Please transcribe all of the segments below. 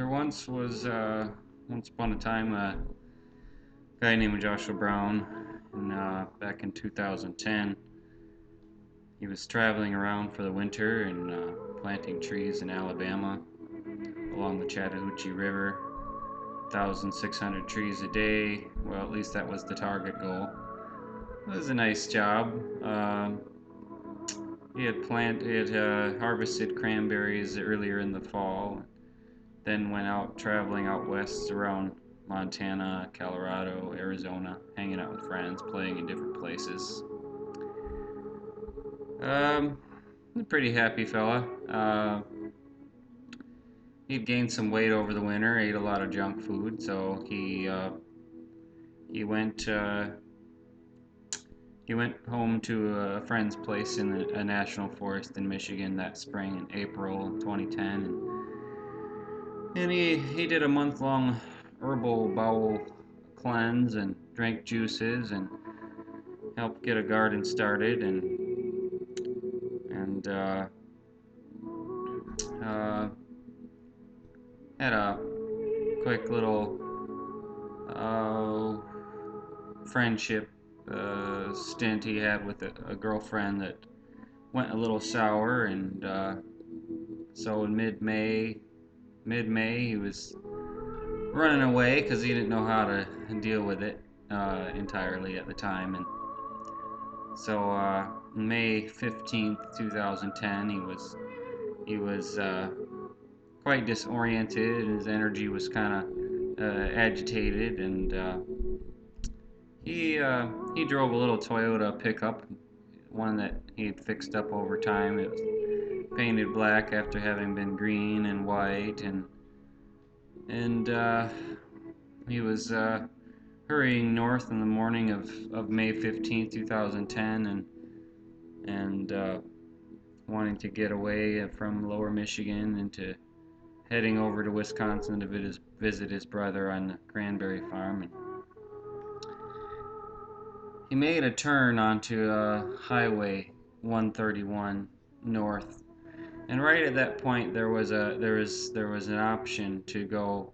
Once upon a time a guy named Joshua Brown, and back in 2010, he was traveling around for the winter and planting trees in Alabama along the Chattahoochee River, 1,600 trees a day. Well, at least that was the target goal. It was a nice job. He had harvested cranberries earlier in the fall, then went out traveling out west around Montana, Colorado, Arizona, hanging out with friends, playing in different places. Um, a pretty happy fella. He'd gained some weight over the winter, ate a lot of junk food, so he went he went home to a friend's place in a national forest in Michigan that spring in April 2010, and he did a month-long herbal bowel cleanse and drank juices and helped get a garden started and uh, had a quick little friendship stint he had with a girlfriend that went a little sour, and so in mid-May he was running away because he didn't know how to deal with it entirely at the time, and so May 15th, 2010, he was quite disoriented, and his energy was kind of agitated, and he drove a little Toyota pickup, one that he had fixed up over time. It was painted black after having been green and white, and he was hurrying north in the morning of May 15th, 2010, and wanting to get away from lower Michigan into heading over to Wisconsin to visit his brother on the cranberry farm. And he made a turn onto Highway 131 north, and right at that point there was an option to go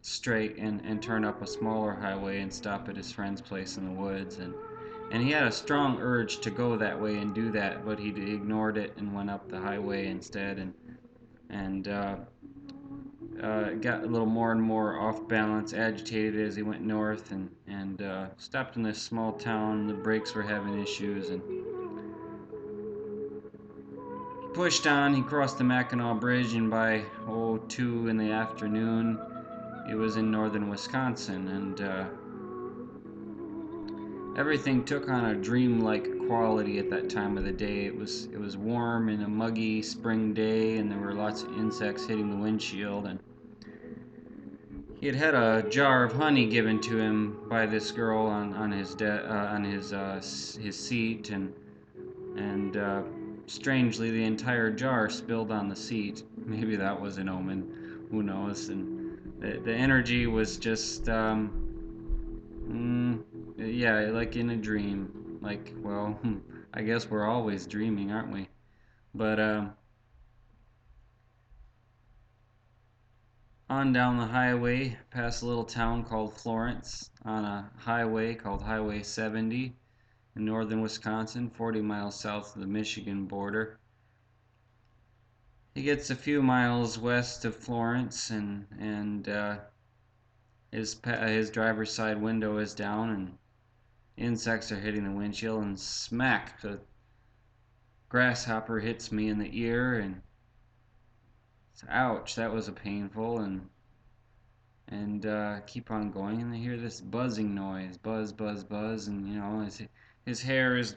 straight and turn up a smaller highway and stop at his friend's place in the woods, and he had a strong urge to go that way and do that, but he ignored it and went up the highway instead, and got a little more and more off balance, agitated as he went north, and stopped in this small town. The brakes were having issues, and he pushed on. He crossed the Mackinac Bridge, and by 2 in the afternoon, he was in northern Wisconsin, and everything took on a dreamlike quality at that time of the day. It was warm and a muggy spring day, and there were lots of insects hitting the windshield, and he had had a jar of honey given to him by this girl on his seat, and strangely the entire jar spilled on the seat. Maybe that was an omen. Who knows? And the energy was just yeah, like in a dream. Like, well, I guess we're always dreaming, aren't we? But on down the highway, past a little town called Florence, on a highway called Highway 70 in northern Wisconsin, 40 miles south of the Michigan border. He gets a few miles west of Florence, and his driver's side window is down, and insects are hitting the windshield, and smack, a grasshopper hits me in the ear, and ouch, that was a painful, and keep on going, and I hear this buzzing noise, buzz, buzz, buzz, and his hair is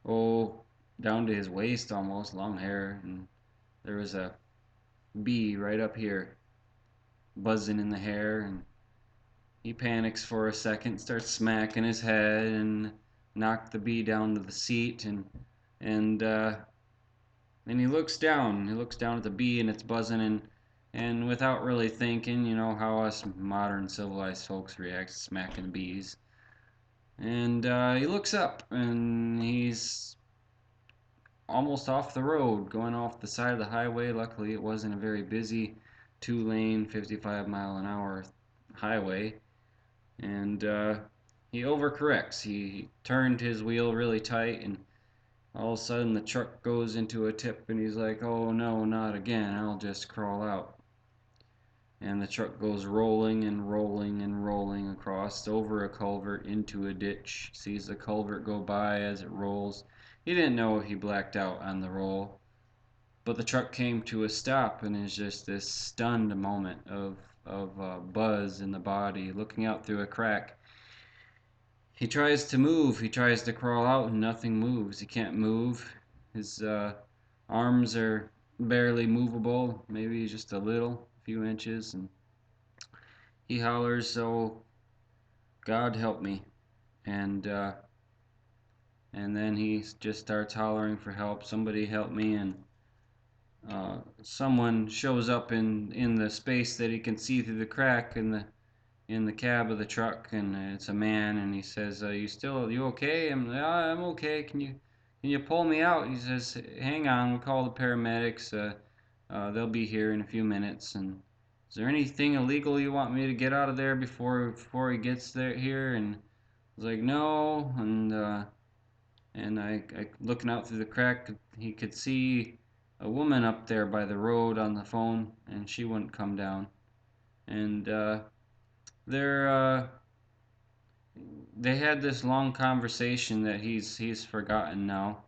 oh down to his waist almost, long hair, and there was a bee right up here buzzing in the hair, and he panics for a second, starts smacking his head, and knocked the bee down to the seat, and then he looks down. He looks down at the bee, and it's buzzing, and without really thinking, you know how us modern civilized folks react to smacking bees. And he looks up, and he's almost off the road, going off the side of the highway. Luckily, it wasn't a very busy two-lane, 55-mile-an-hour highway, and he overcorrects. He turned his wheel really tight, and all of a sudden the truck goes into a tip, and he's like, "Oh no, not again! I'll just crawl out." And the truck goes rolling and rolling and rolling across over a culvert into a ditch. Sees the culvert go by as it rolls. He didn't know he blacked out on the roll, but the truck came to a stop, and it's just this stunned moment of buzz in the body, looking out through a crack. He tries to move. He tries to crawl out, and nothing moves. He can't move. His arms are barely movable, maybe just a little, a few inches, and he hollers, "Oh, God help me!" and uh, and then he just starts hollering for help. Somebody help me! And someone shows up in the space that he can see through the crack in the cab of the truck, and it's a man, and he says, "You okay?" I'm okay. Can you pull me out?" He says, "Hang on, we'll call the paramedics. They'll be here in a few minutes." And is there anything illegal you want me to get out of there before he gets there here? And I was like, "No." And I looking out through the crack, he could see a woman up there by the road on the phone, and she wouldn't come down. And they're they had this long conversation that he's forgotten now.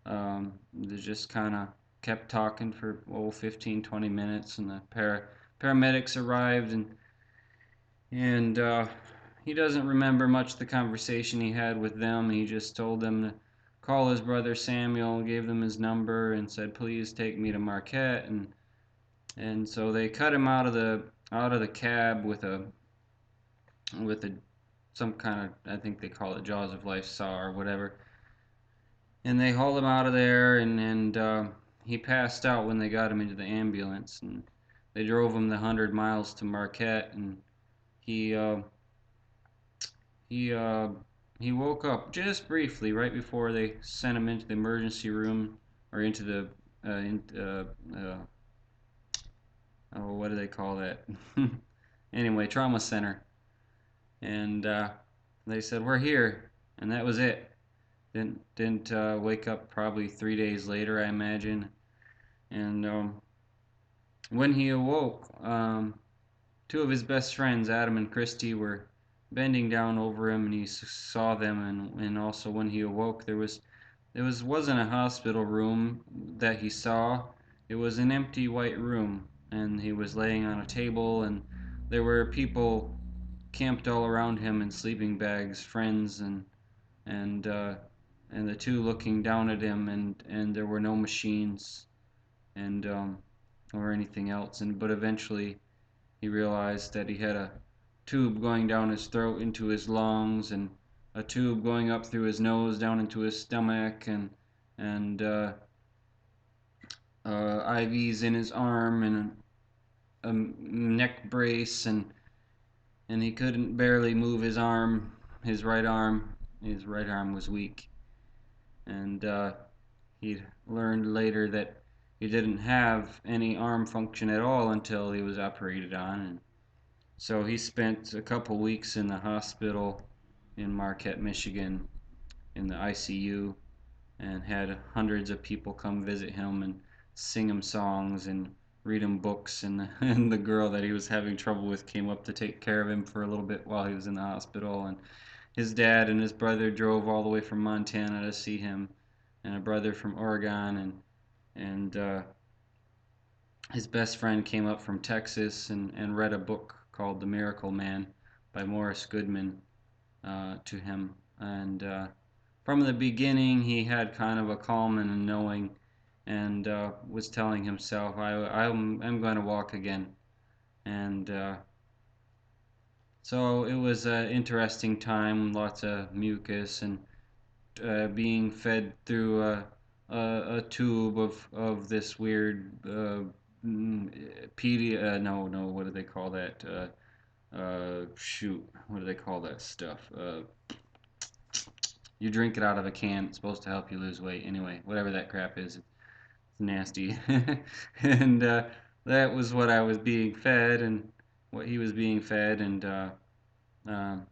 They just kind of kept talking for 15, 20 minutes, and the paramedics arrived, and he doesn't remember much of the conversation he had with them. He just told them to call his brother Samuel, gave them his number, and said, "Please take me to Marquette." And so they cut him out of the cab with a some kind of, I think they call it jaws of life saw or whatever, and they hauled him out of there, and he passed out when they got him into the ambulance, and they drove him the 100 miles to Marquette, and he uh, he uh, he woke up just briefly right before they sent him into the emergency room, or into the oh, what do they call that? Anyway, trauma center, and they said, "We're here," and that was it. Didn't wake up probably 3 days later, I imagine. And when he awoke, two of his best friends, Adam and Christy, were bending down over him, and he saw them. And also when he awoke, wasn't a hospital room that he saw. It was an empty white room, and he was laying on a table, and there were people camped all around him in sleeping bags, friends, and and the two looking down at him, and there were no machines, and or anything else. And but eventually he realized that he had a tube going down his throat into his lungs, and a tube going up through his nose down into his stomach, and IVs in his arm, and a neck brace, and he couldn't barely move his arm, his right arm. His right arm was weak, and he learned later that he didn't have any arm function at all until he was operated on. And so he spent a couple weeks in the hospital in Marquette, Michigan, in the ICU, and had hundreds of people come visit him and sing him songs and read him books. And and the girl that he was having trouble with came up to take care of him for a little bit while he was in the hospital. And his dad and his brother drove all the way from Montana to see him, and a brother from Oregon, and his best friend came up from Texas and read a book called The Miracle Man by Morris Goodman to him. And from the beginning, he had kind of a calm and a knowing, and was telling himself, I'm going to walk again. And so it was an interesting time, lots of mucus, and being fed through a tube of this weird no, what do they call that? Shoot, what do they call that stuff? You drink it out of a can. It's supposed to help you lose weight. Anyway, whatever that crap is, it's nasty. And that was what I was being fed and what he was being fed, and um,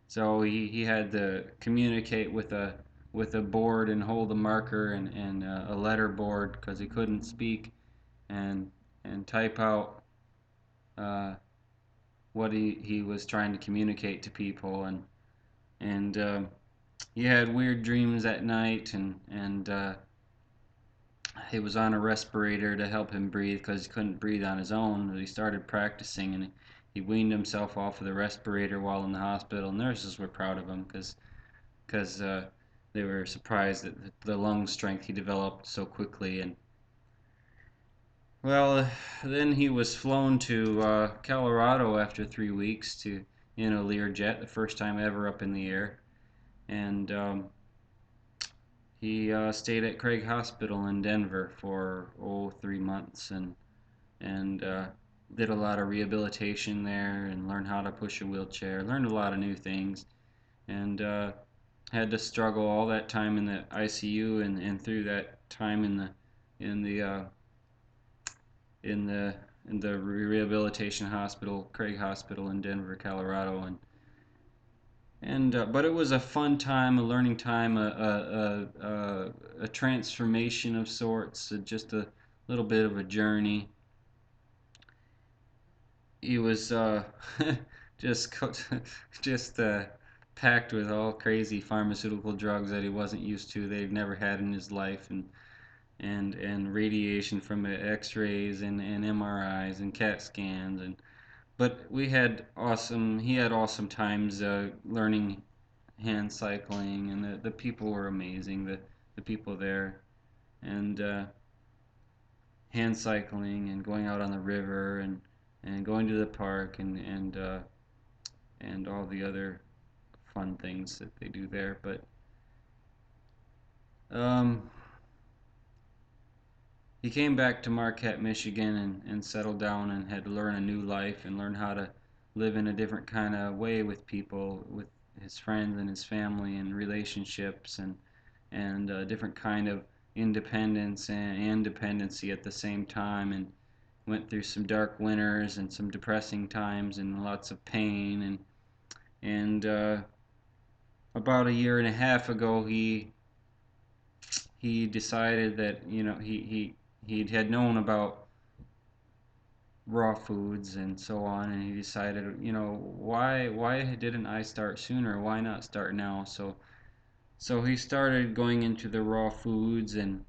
so he had to communicate with a board and hold a marker and a letter board because he couldn't speak and type out uh, what he was trying to communicate to people, and he had weird dreams at night, and he was on a respirator to help him breathe because he couldn't breathe on his own. But he started practicing, and he weaned himself off of the respirator while in the hospital. Nurses were proud of him because they were surprised at the lung strength he developed so quickly. And well, then he was flown to Colorado after 3 weeks to in a Learjet, the first time ever up in the air, and he stayed at Craig Hospital in Denver for 3 months and did a lot of rehabilitation there and learned how to push a wheelchair, learned a lot of new things, and had to struggle all that time in the ICU and through that time in the uh, in the in the rehabilitation hospital, Craig Hospital in Denver, Colorado, and but it was a fun time, a learning time, a transformation of sorts, just a little bit of a journey. He was just just packed with all crazy pharmaceutical drugs that he wasn't used to, that he'd never had in his life, and radiation from X-rays and MRIs and CAT scans, and but he had awesome times learning hand cycling, and the people were amazing, the people there, and hand cycling and going out on the river and going to the park and all the other fun things that they do there. But um, he came back to Marquette, Michigan, and settled down and had to learn a new life and learn how to live in a different kind of way with people, with his friends and his family and relationships, and a different kind of independence and dependency at the same time, and went through some dark winters and some depressing times and lots of pain, and about a year and a half ago he decided that he had known about raw foods and so on, and he decided, why didn't I start sooner? Why not start now? So he started going into the raw foods, and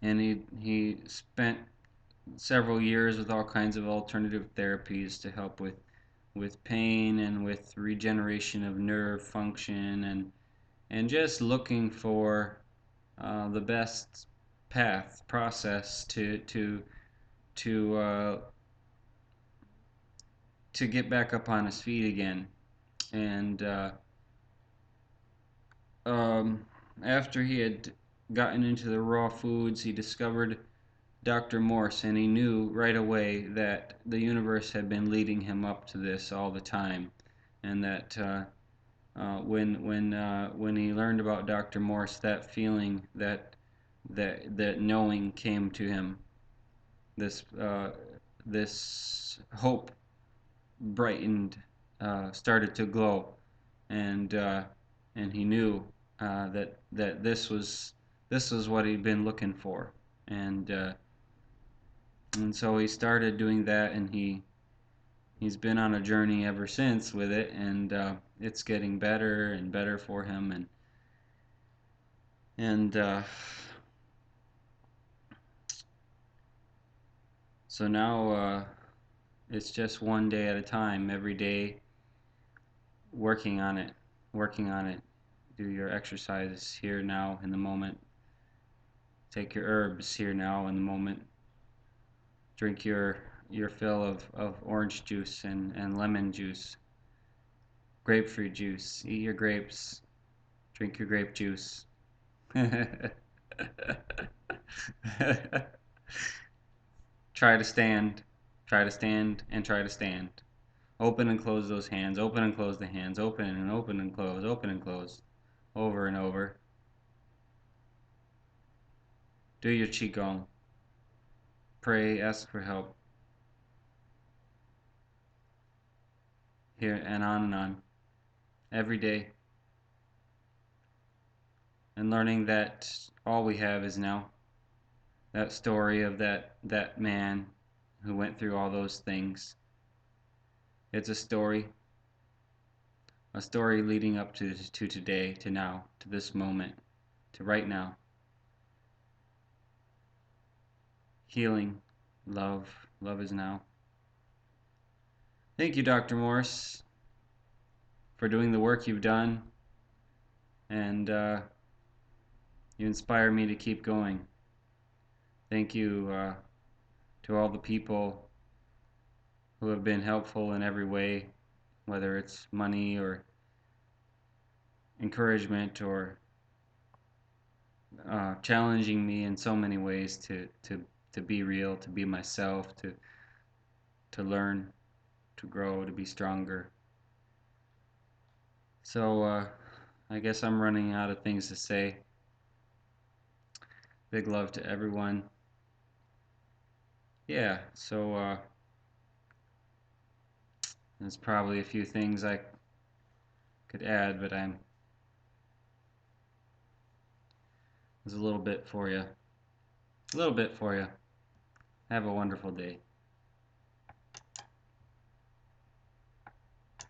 he spent several years with all kinds of alternative therapies to help with pain and with regeneration of nerve function, and just looking for the best path process to to get back up on his feet again. And um, after he had gotten into the raw foods, he discovered Dr. Morse, and he knew right away that the universe had been leading him up to this all the time, and that when he learned about Dr. Morse, that feeling, that knowing came to him. This this hope brightened, started to glow, and and he knew that this was what he'd been looking for, and so he started doing that, and he's been on a journey ever since with it, and it's getting better and better for him, and so now it's just one day at a time, every day, working on it, working on it. Do your exercise here now in the moment. Take your herbs here now in the moment. Drink your fill of orange juice and lemon juice, grapefruit juice. Eat your grapes. Drink your grape juice. Try to stand. Try to stand and try to stand. Open and close those hands. Open and close the hands. Open and open and close. Open and close. Over and over. Do your qigong. pray, ask for help, here and on, every day, and learning that all we have is now. That story of that man who went through all those things. It's a story leading up to today, to now, to this moment, to right now. Healing, love is now. Thank you, Dr. Morse, for doing the work you've done, and you inspire me to keep going. Thank you to all the people who have been helpful in every way, whether it's money or encouragement or challenging me in so many ways to be real, to be myself, to learn, to grow, to be stronger. So I guess I'm running out of things to say. Big love to everyone. Yeah, so there's probably a few things I could add, but there's a little bit for you. A little bit for you. Have a wonderful day.